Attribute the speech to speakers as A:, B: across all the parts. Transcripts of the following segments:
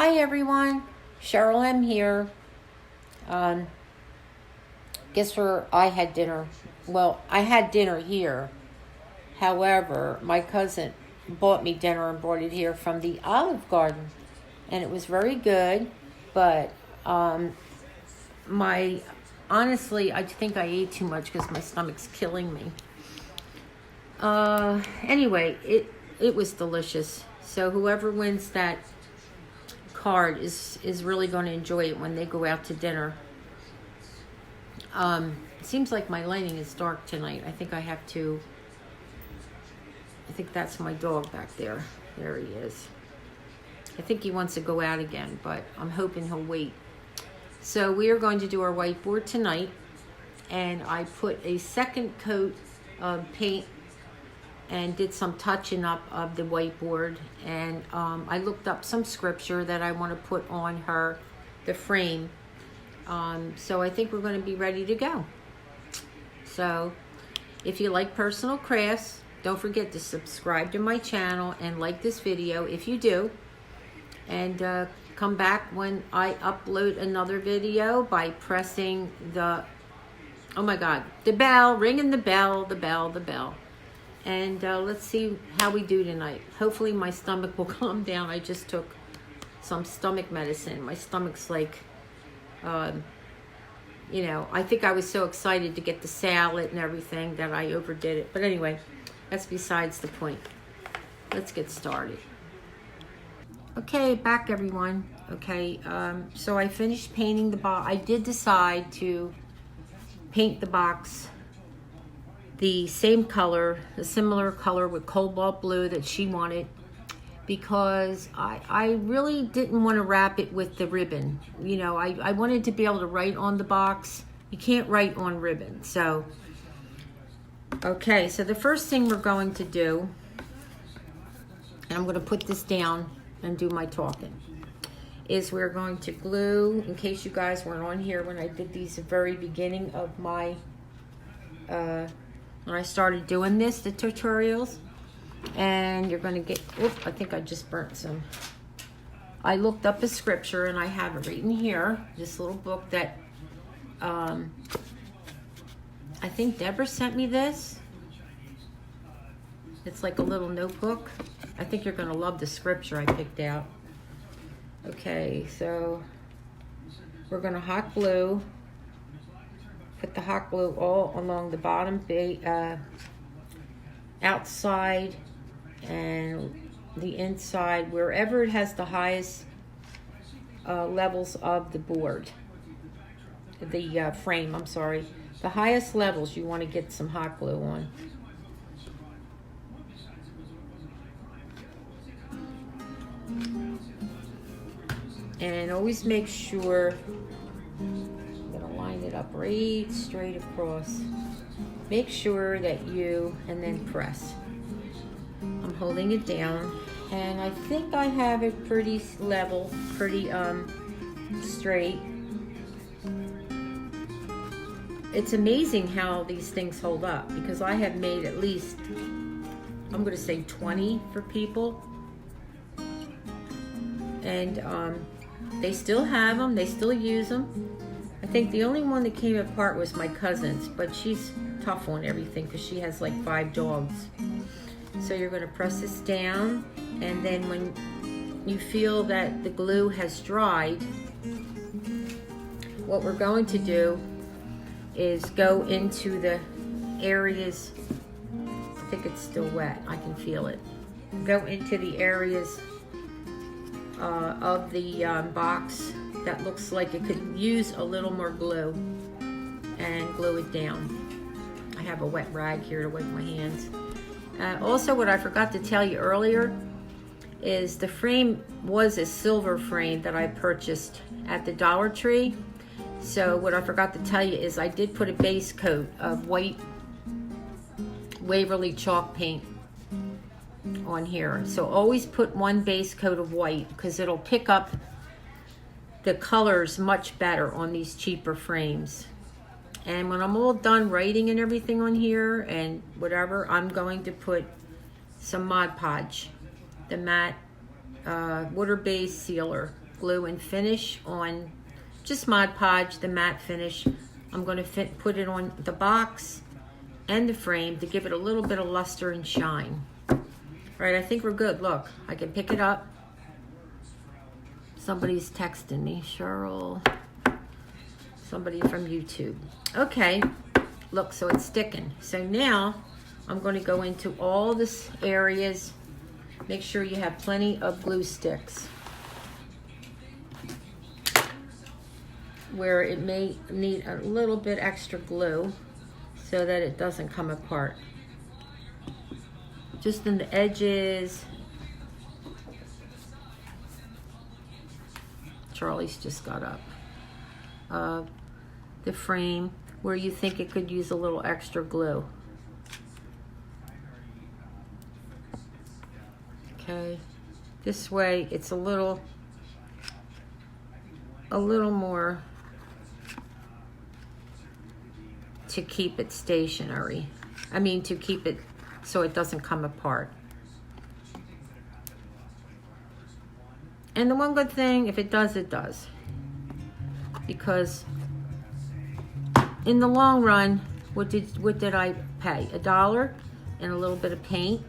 A: Hi everyone, Cheryl M here. Guess where I had dinner? Well, I had dinner here. However, my cousin bought me dinner and brought it here from the Olive Garden. And it was very good, but honestly, I think I ate too much because my stomach's killing me. Anyway, it was delicious. So whoever wins that card is really going to enjoy it when they go out to dinner. It seems like my lighting is dark tonight. I think that's my dog back there. There he is. I think he wants to go out again, but I'm hoping he'll wait. So we are going to do our whiteboard tonight, and I put a second coat of paint and did some touching up of the whiteboard, and I looked up some scripture that I want to put on the frame. So I think we're going to be ready to go. So if you like personal crafts, don't forget to subscribe to my channel and like this video if you do, and come back when I upload another video by pressing the bell, ringing the bell. And let's see how we do tonight. Hopefully my stomach will calm down. I just took some stomach medicine. My stomach's like, I think I was so excited to get the salad and everything that I overdid it. But anyway, that's besides the point. Let's get started. Okay, back everyone. Okay, so I finished painting the box. I did decide to paint the box the same color, a similar color with cobalt blue that she wanted, because I really didn't want to wrap it with the ribbon. I wanted to be able to write on the box. You can't write on ribbon. So, okay, so the first thing we're going to do, and I'm going to put this down and do my talking, is we're going to glue, in case you guys weren't on here when I did these at the very beginning of my when I started doing the tutorials, and you're going to get, I think I just burnt some. I looked up a scripture, and I have it right in here, this little book that, I think Deborah sent me this. It's like a little notebook. I think you're going to love the scripture I picked out. Okay, so we're going to hot glue. Put the hot glue all along the bottom outside and the inside, wherever it has the highest levels of the board, the frame, I'm sorry. The highest levels you want to get some hot glue on. And always make sure, line it up right straight across. Make sure that and then press. I'm holding it down, and I think I have it pretty level, pretty straight. It's amazing how these things hold up, because I have made at least, I'm going to say 20 for people, and they still have them, they still use them. I think the only one that came apart was my cousin's, but she's tough on everything because she has like 5 dogs. So you're going to press this down, and then when you feel that the glue has dried, what we're going to do is go into the areas, I think it's still wet, I can feel it. Go into the areas of the box that looks like it could use a little more glue, and glue it down. I have a wet rag here to wipe my hands. Also, what I forgot to tell you earlier is the frame was a silver frame that I purchased at the Dollar Tree. So what I forgot to tell you is I did put a base coat of white Waverly chalk paint on here. So always put one base coat of white, because it'll pick up the colors much better on these cheaper frames. And when I'm all done writing and everything on here and whatever, I'm going to put some Mod Podge, the matte water-based sealer. glue and finish on just Mod Podge, the matte finish. I'm going to put it on the box and the frame to give it a little bit of luster and shine. All right, I think we're good. Look, I can pick it up. Somebody's texting me, Cheryl. Somebody from YouTube. Okay, look, so it's sticking. So now I'm going to go into all these areas. Make sure you have plenty of glue sticks where it may need a little bit extra glue so that it doesn't come apart. Just in the edges. Charlie's just got up. The frame where you think it could use a little extra glue. Okay, this way it's a little more to keep it stationary. I mean, to keep it so it doesn't come apart. And the one good thing, if it does, it does. Because in the long run, what did I pay? $1 and a little bit of paint.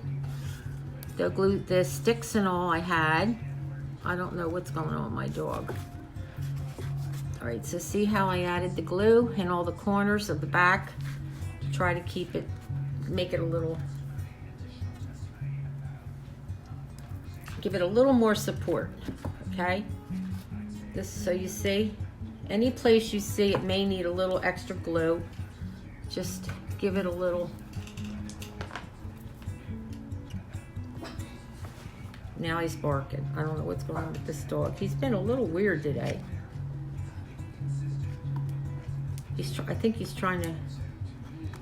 A: The glue, the sticks and all I had. I don't know what's going on with my dog. All right, so see how I added the glue in all the corners of the back to try to keep it, make it a little, give it a little more support, okay? This, so you see, any place you see it may need a little extra glue, just give it a little. Now he's barking. I don't know what's going on with this dog. He's been a little weird today. I think he's trying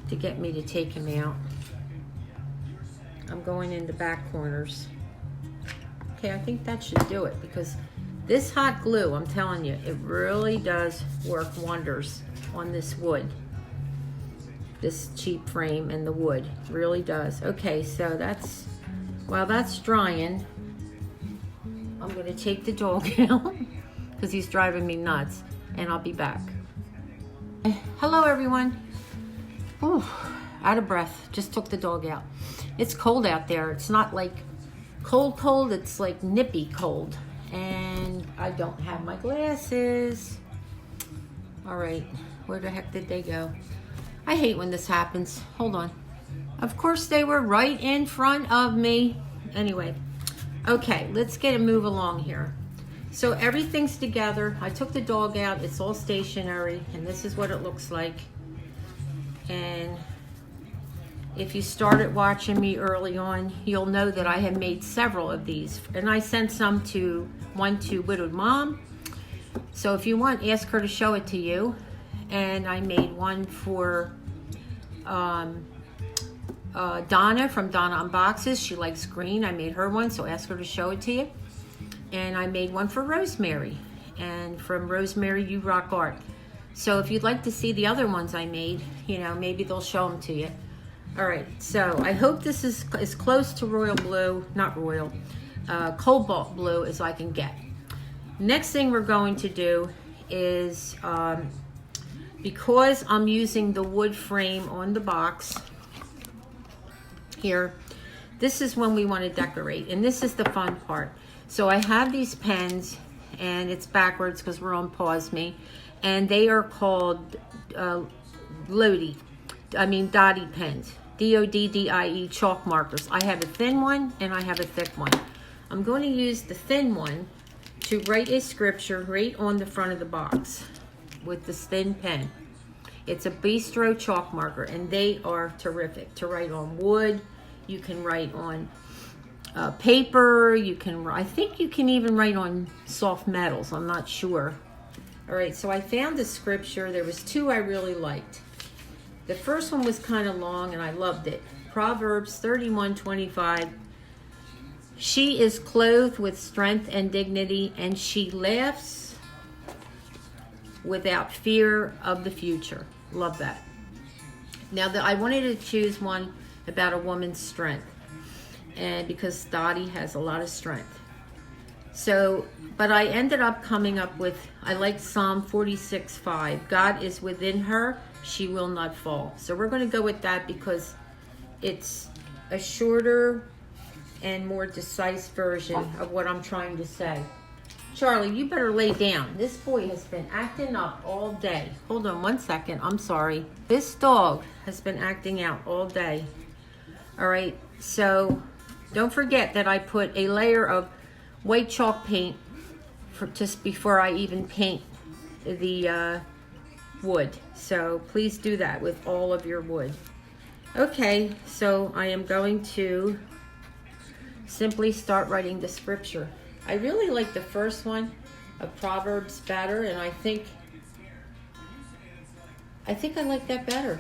A: to get me to take him out. I'm going in the back corners. Okay, I think that should do it because this hot glue, I'm telling you, it really does work wonders on this wood. This cheap frame and the wood really does. Okay, so that's, while that's drying, I'm gonna take the dog out because he's driving me nuts, and I'll be back. Hello everyone. Ooh, out of breath, just took the dog out. It's cold out there. It's not like cold, it's like nippy cold. And I don't have my glasses. All right, where the heck did they go? I hate when this happens. Hold on. Of course they were right in front of me. Anyway, okay, let's get a move along here. So everything's together. I took the dog out. It's all stationary, and this is what it looks like. And if you started watching me early on, you'll know that I have made several of these. And I sent one to Widowed Mom. So if you want, ask her to show it to you. And I made one for Donna from Donna Unboxes. She likes green. I made her one, so ask her to show it to you. And I made one for Rosemary. And from Rosemary, You Rock Art. So if you'd like to see the other ones I made, you know, maybe they'll show them to you. All right, so I hope this is as close to royal blue, not royal, cobalt blue as I can get. Next thing we're going to do is, because I'm using the wood frame on the box here, this is when we want to decorate, and this is the fun part. So I have these pens, and it's backwards because we're on Pause Me, and they are called Dottie pens, D-O-D-D-I-E chalk markers. I have a thin one and I have a thick one. I'm going to use the thin one to write a scripture right on the front of the box with this thin pen. It's a Bistro chalk marker, and they are terrific to write on wood. You can write on paper. I think you can even write on soft metals. I'm not sure. All right, so I found the scripture. There was two I really liked. The first one was kind of long, and I loved it. Proverbs 31:25. She is clothed with strength and dignity, and she laughs without fear of the future. Love that. Now, I wanted to choose one about a woman's strength, and because Dottie has a lot of strength. So, but I ended up coming up with, I like Psalm 46:5. God is within her, she will not fall. So we're going to go with that because it's a shorter and more concise version of what I'm trying to say. Charlie, you better lay down. This boy has been acting up all day. Hold on one second. I'm sorry. This dog has been acting out all day. All right. So don't forget that I put a layer of white chalk paint just before I even paint the wood. So please do that with all of your wood. Okay. So I am going to simply start writing the scripture. I really like the first one of Proverbs better, and I think I like that better.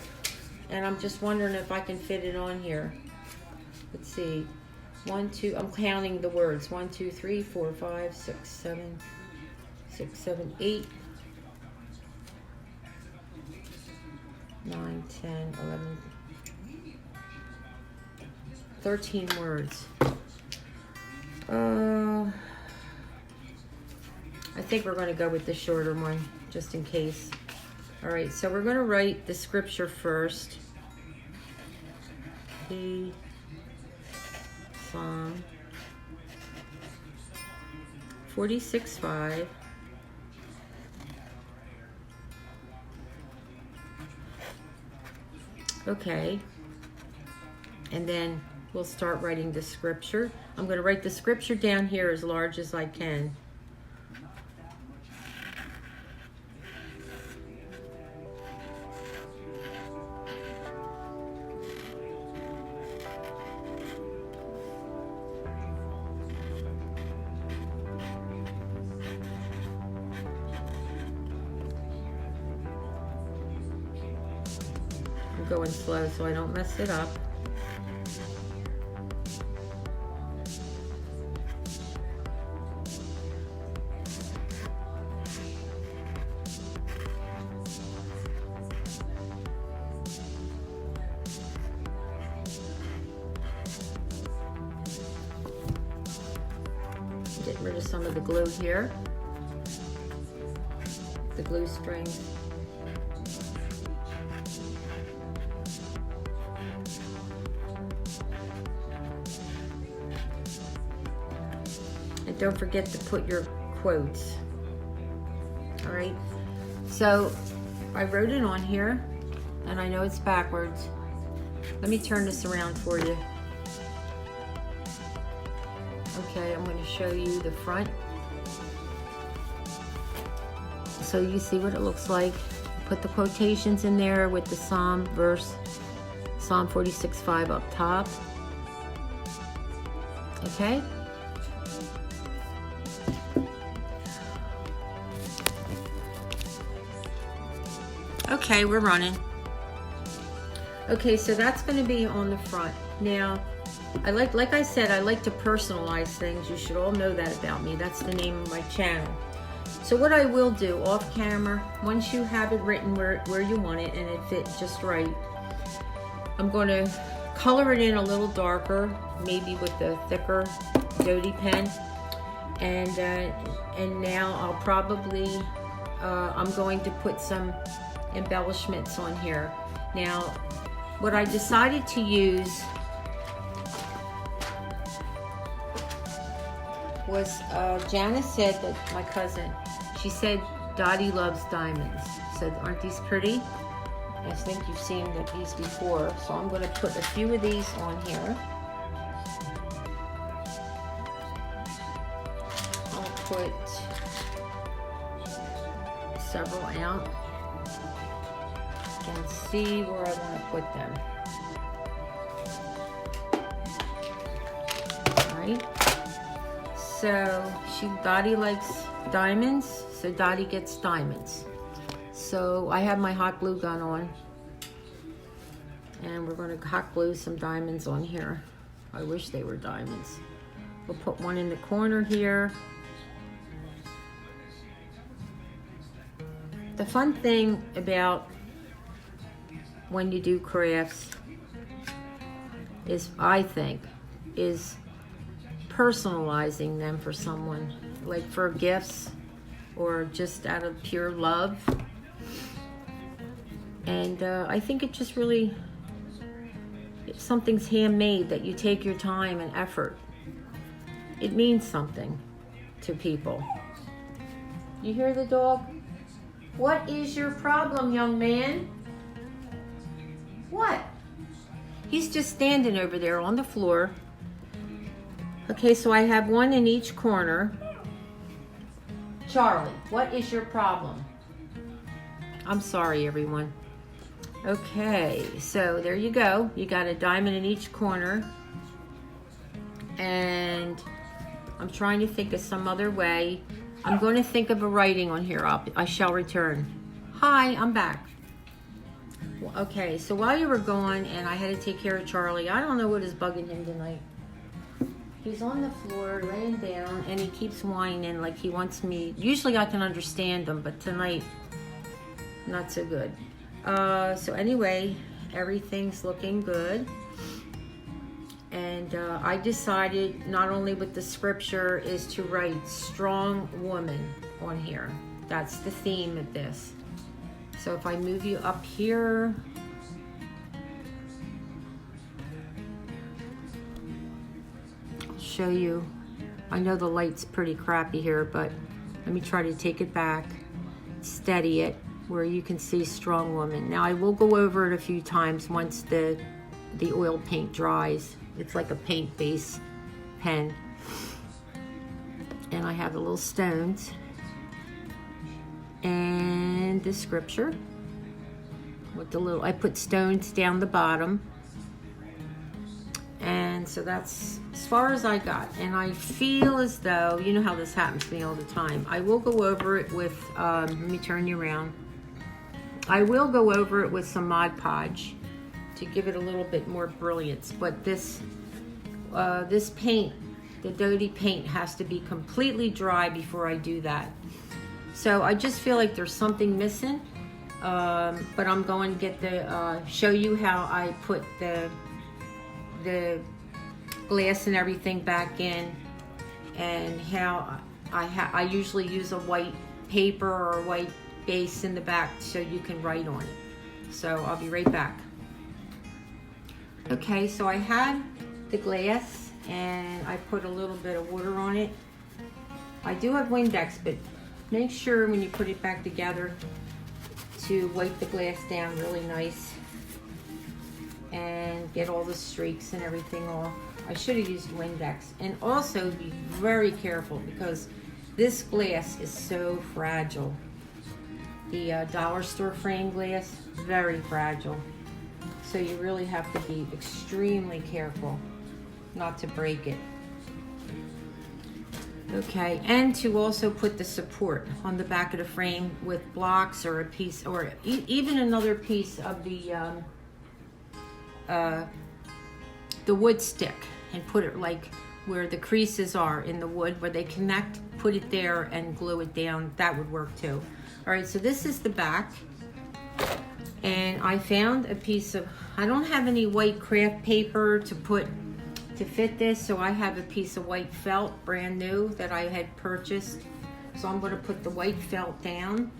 A: And I'm just wondering if I can fit it on here. Let's see. 1, 2, I'm counting the words. 1, 2, 3, 4, 5, 6, 7, 8, 9, 10, 11, 13 words. I think we're going to go with the shorter one, just in case. All right, so we're going to write the scripture first. Psalm 46:5. Okay. And then we'll start writing the scripture. I'm going to write the scripture down here as large as I can. I'm going slow so I don't mess it up. Getting rid of some of the glue here, the glue string. And don't forget to put your quotes. All right, so I wrote it on here, and I know it's backwards. Let me turn this around for you. Okay, I'm going to show you the front so you see what it looks like. Put the quotations in there with the Psalm verse, Psalm 46:5 up top. Okay. Okay, we're running. Okay, so that's going to be on the front. Now, like I said, I like to personalize things. You should all know that about me. That's the name of my channel. So what I will do off camera, once you have it written where you want it and it fits just right, I'm going to color it in a little darker, maybe with the thicker Dodie pen. And now I'll probably, I'm going to put some embellishments on here. Now, what I decided to use was Janice said that, my cousin, she said Dottie loves diamonds. So aren't these pretty? I think you've seen these before. So I'm going to put a few of these on here. I'll put several out and see where I want to put them. All right. So Dottie likes diamonds, so Dottie gets diamonds. So I have my hot glue gun on, and we're going to hot glue some diamonds on here. I wish they were diamonds. We'll put one in the corner here. The fun thing about when you do crafts is, I think, is personalizing them for someone. like for gifts or just out of pure love. And I think it just really, if something's handmade, that you take your time and effort, it means something to people. You hear the dog? What is your problem, young man? What? He's just standing over there on the floor. Okay, so I have one in each corner. Charlie, what is your problem? I'm sorry, everyone. Okay, so there you go. You got a diamond in each corner. And I'm trying to think of some other way. I'm going to think of a writing on here. I shall return. Hi, I'm back. Okay, so while you were gone and I had to take care of Charlie, I don't know what is bugging him tonight. He's on the floor, laying down, and he keeps whining like he wants me. Usually I can understand him, but tonight, not so good. So anyway, everything's looking good. And I decided not only with the scripture is to write strong woman on here. That's the theme of this. So if I move you up here, I'll show you. I know the light's pretty crappy here, but let me try to take it back, steady it, where you can see strong woman. Now I will go over it a few times once the oil paint dries. It's like a paint base pen. And I have the little stones. And the scripture. With the little, I put stones down the bottom. And so that's as far as I got. And I feel as though, you know how this happens to me all the time. I will go over it with, let me turn you around. I will go over it with some Mod Podge to give it a little bit more brilliance, but this paint, the Doty paint, has to be completely dry before I do that. So I just feel like there's something missing, but I'm going to get the show you how I put the glass and everything back in, and how I usually use a white paper or a white base in the back so you can write on it. So I'll be right back. Okay, so I had the glass and I put a little bit of water on it. I do have Windex, but make sure when you put it back together to wipe the glass down really nice and get all the streaks and everything off. I should have used Windex. And also be very careful because this glass is so fragile. The dollar store frame glass, very fragile. So you really have to be extremely careful not to break it. Okay, and to also put the support on the back of the frame with blocks or a piece, or even another piece of the wood stick, and put it like where the creases are in the wood, where they connect, put it there and glue it down. That would work too. All right, so this is the back. And I found a piece of, I don't have any white craft paper to fit this, so I have a piece of white felt, brand new, that I had purchased. So I'm going to put the white felt down.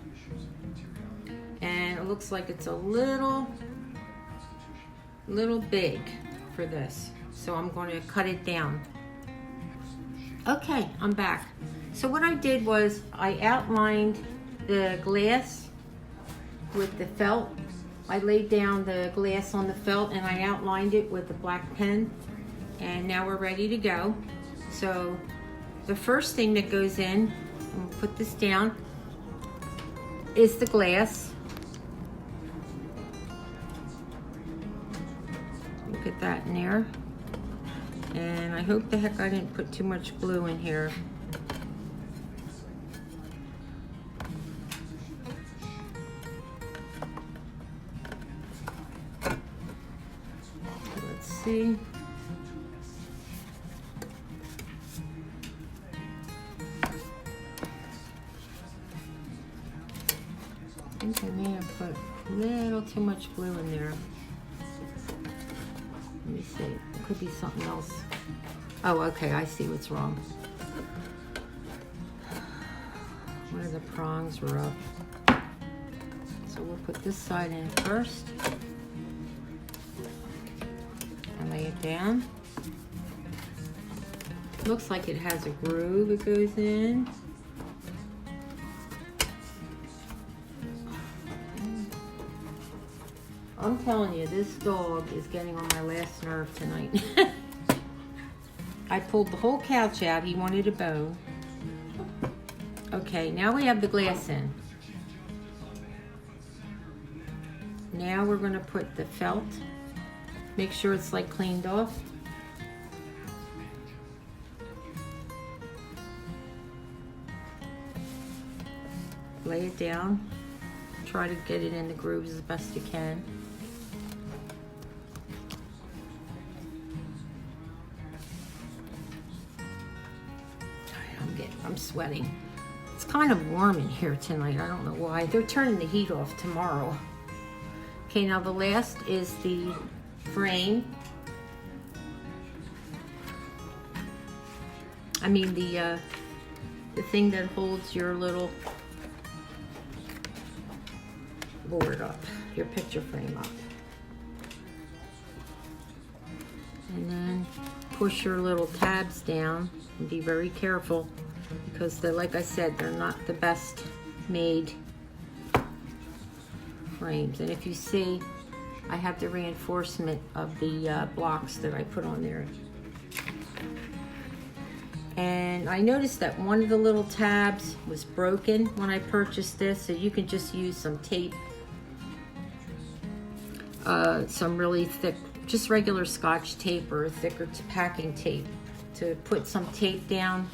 A: And it looks like it's a little big for this. So I'm going to cut it down. Okay, I'm back. So what I did was I outlined the glass with the felt. I laid down the glass on the felt and I outlined it with a black pen. And now we're ready to go. So the first thing that goes in, I'm gonna put this down, is the glass. Look at that in there. And I hope the heck I didn't put too much glue in here. Let's see. I think I may have put a little too much glue in there. Let me see. It could be something else. Oh, okay. I see what's wrong. One of the prongs were up. So we'll put this side in first. And lay it down. Looks like it has a groove it goes in. I'm telling you, this dog is getting on my last nerve tonight. I pulled the whole couch out. He wanted a bone. Okay, now we have the glass in. Now we're going to put the felt. Make sure it's like cleaned off. Lay it down. Try to get it in the grooves as best you can. I'm sweating. It's kind of warm in here tonight. I don't know why. They're turning the heat off tomorrow. Okay, now the last is the frame. I mean the thing that holds your little board up, your picture frame up. And then push your little tabs down and be very careful because they're, like I said, they're not the best made frames. And if you see, I have the reinforcement of the blocks that I put on there. And I noticed that one of the little tabs was broken when I purchased this, so you can just use some tape, some really thick, just regular Scotch tape or thicker packing tape to put some tape down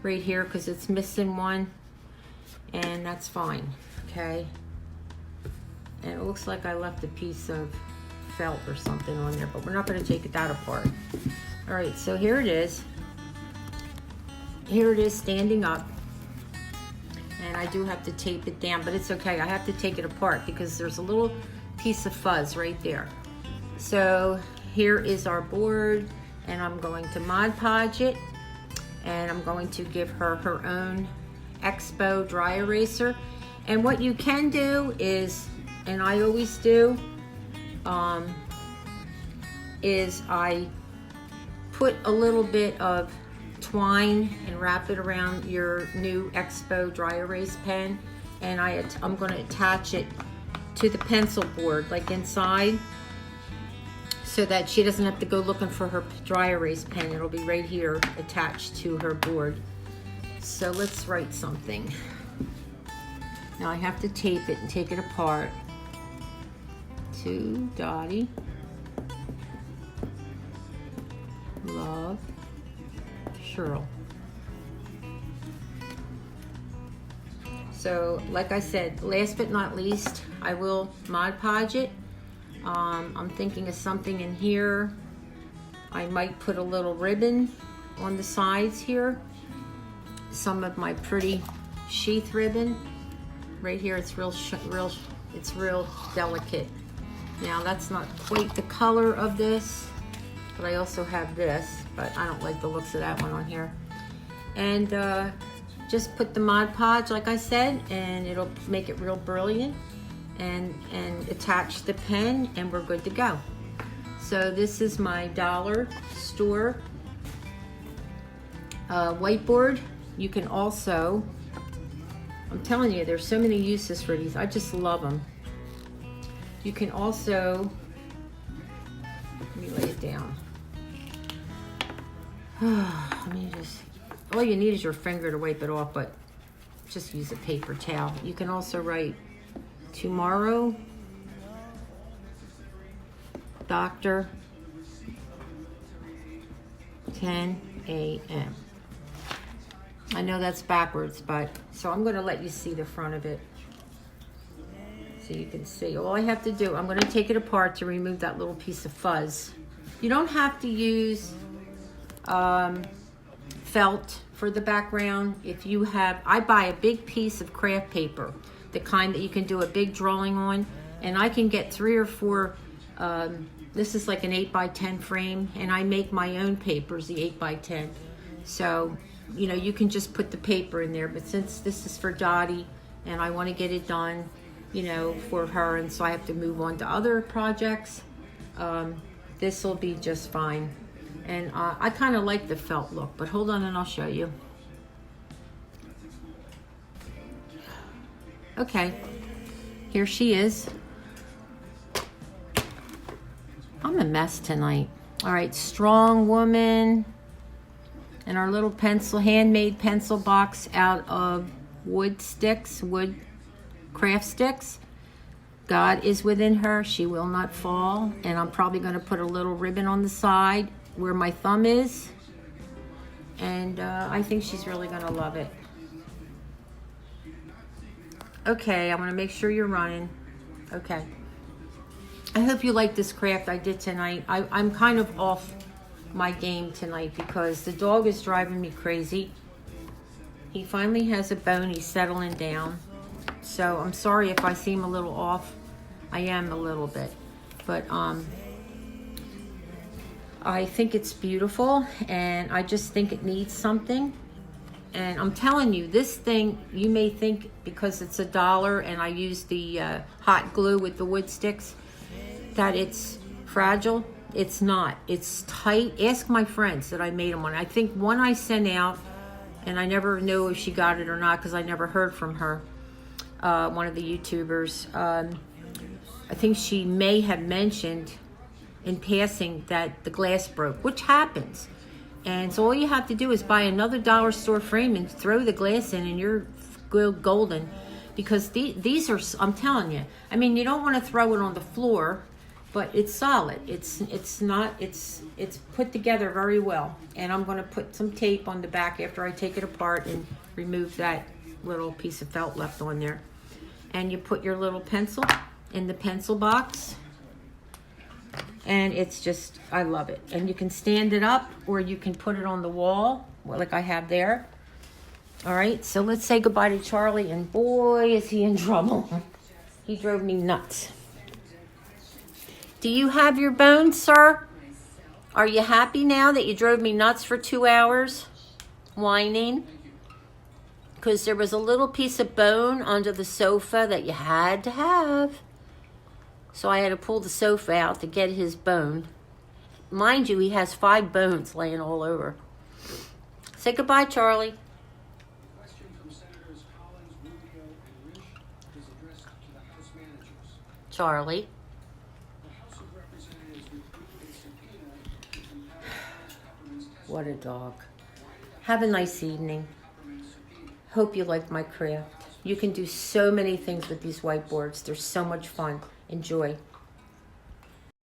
A: right here because it's missing one, and that's fine, okay? And it looks like I left a piece of felt or something on there, but we're not going to take that apart. All right, so here it is. Here it is standing up, and I do have to tape it down, but it's okay. I have to take it apart because there's a little piece of fuzz right there. So here is our board, and I'm going to Mod Podge it, and I'm going to give her her own Expo dry eraser. And what you can do is, and I always do, is I put a little bit of twine and wrap it around your new Expo dry erase pen, and I'm going to attach it to the pencil board, like inside, so that she doesn't have to go looking for her dry erase pen. It'll be right here attached to her board. So let's write something. Now I have to tape it and take it apart. To Dottie, love, Cheryl. So like I said, last but not least, I will Mod Podge it. I'm thinking of something in here. I might put a little ribbon on the sides here. Some of my pretty sheath ribbon. Right here, it's real delicate. Now that's not quite the color of this, but I also have this, but I don't like the looks of that one on here. And just put the Mod Podge, like I said, and it'll make it real brilliant. And attach the pen, and we're good to go. So this is my dollar store whiteboard. You can also, I'm telling you, there's so many uses for these. I just love them. You can also, let me lay it down. Let me just, all you need is your finger to wipe it off, but just use a paper towel. You can also write tomorrow, Doctor, 10 a.m. I know that's backwards, but so I'm going to let you see the front of it so you can see. All I have to do, I'm going to take it apart to remove that little piece of fuzz. You don't have to use felt for the background. If you have, I buy a big piece of craft paper, the kind that you can do a big drawing on, and I can get 3 or 4, this is like an 8x10 frame, and I make my own papers, the 8x10. So you know, you can just put the paper in there. But since this is for Dottie and I want to get it done, you know, for her, and so I have to move on to other projects, this will be just fine. And I kind of like the felt look, but hold on and I'll show you. Okay, here she is. I'm a mess tonight. All right, strong woman. And our little pencil, handmade pencil box out of wood sticks, wood craft sticks. God is within her. She will not fall. And I'm probably going to put a little ribbon on the side where my thumb is. And I think she's really going to love it. Okay, I'm going to make sure you're running. Okay. I hope you like this craft I did tonight. I'm kind of off my game tonight because the dog is driving me crazy. He finally has a bone. He's settling down. So I'm sorry if I seem a little off. I am a little bit. But I think it's beautiful, and I just think it needs something. And I'm telling you, this thing, you may think because it's $1 and I use the hot glue with the wood sticks, that it's fragile. It's not. It's tight. Ask my friends that I made them on. I think one I sent out, and I never know if she got it or not because I never heard from her, one of the YouTubers. I think she may have mentioned in passing that the glass broke, which happens. And so all you have to do is buy another dollar store frame and throw the glass in, and you're golden. Because these are, I'm telling you, I mean, you don't want to throw it on the floor, but it's solid. It's put together very well. And I'm going to put some tape on the back after I take it apart and remove that little piece of felt left on there. And you put your little pencil in the pencil box. And it's just, I love it. And you can stand it up or you can put it on the wall, like I have there. All right, so let's say goodbye to Charlie. And boy, is he in trouble. He drove me nuts. Do you have your bone, sir? Are you happy now that you drove me nuts for 2 hours? Whining? Because there was a little piece of bone under the sofa that you had to have. So I had to pull the sofa out to get his bone. Mind you, he has 5 bones laying all over. Say goodbye, Charlie.
B: Question from Senators Collins, Rubio, and Risch is addressed to the House managers.
A: Charlie.
B: The House of Representatives repeated a subpoena from House Peppermint's testimony.
A: What a dog. Have a nice evening. Hope you like my craft. You can do so many things with these whiteboards. They're so much fun. Enjoy.